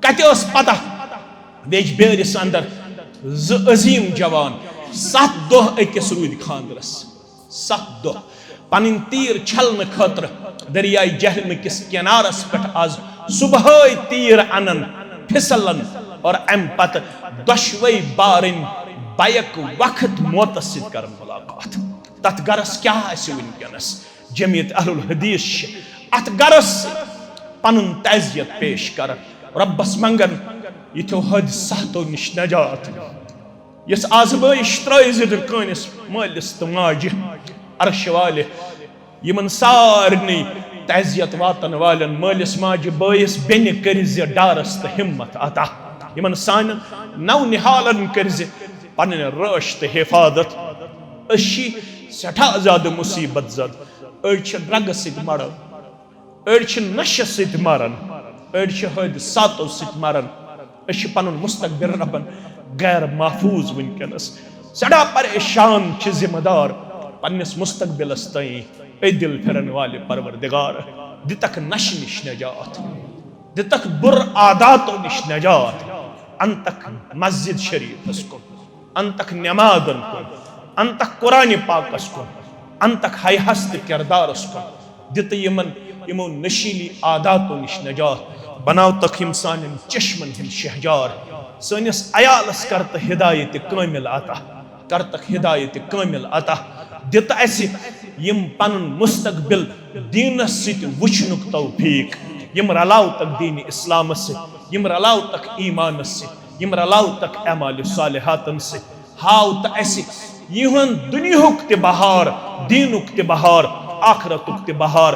कत पता veg berries अंदर अजीम जवान 7 दोह अकिस रूद खानदरस 7 दोह पन तीर छलन खतर दरियाई जहलम किस किनारस पे आज सुबह तीर अनन फिसलन और अम पत दशवई बारिन बैक वक्त मौत कर मुलाकात तथ गरस क्या वनकस जमीयत अहलुल हदीस अत गरस पन तजियत पेश कर रब्बस मंगन यो हद सहतो निश नजात यस आजमाइश त्रय जिदर कनिस मालिस तो माज अर्श वाले यमन सारनी तजियत वातन वालन मालिस माज बैस बेन कर डारस तो हिम्मत अता यमन सान नव निहालन कर पन रश तो हिफाजत अशी सठा ज्यादा मुसीबत जद अड़ ड्रग सत मरन अड़ नशे सत मरन अड़ हद सातो सत मरन पन मुस्तकबिल रबन गैर महफूज वनकस सड़ा परेशान जिम्मेदार पन्निस मुस्तकबिलस तई दिल फिरन वाले परवरदिगार दितक नश निश नजात दितक बुर आदातों निश नजात अंतक मस्जिद शरीफस को अंतक नमाजन को अंतक कुरान पाकस को अंतक हस्त किरदारस को दित यमन यमो नशीली आदातों निश नजात बनाव तक हम सान चश्मन हिंद शहजार सनिस अयालस करत हिदायत कामिल अता करतक हिदायत कामिल अता दित यम पन मुस्तकबिल दीनस सत वुचनुक तौफीक यम रलाव तक दीन इस्लाम से यम रलाव तक ईमान से यम रलाव तक अमाल सालिहातन से हाव तुहन दुनियुक ते बहार दीनुक ते बहार आखरतुक ते बहार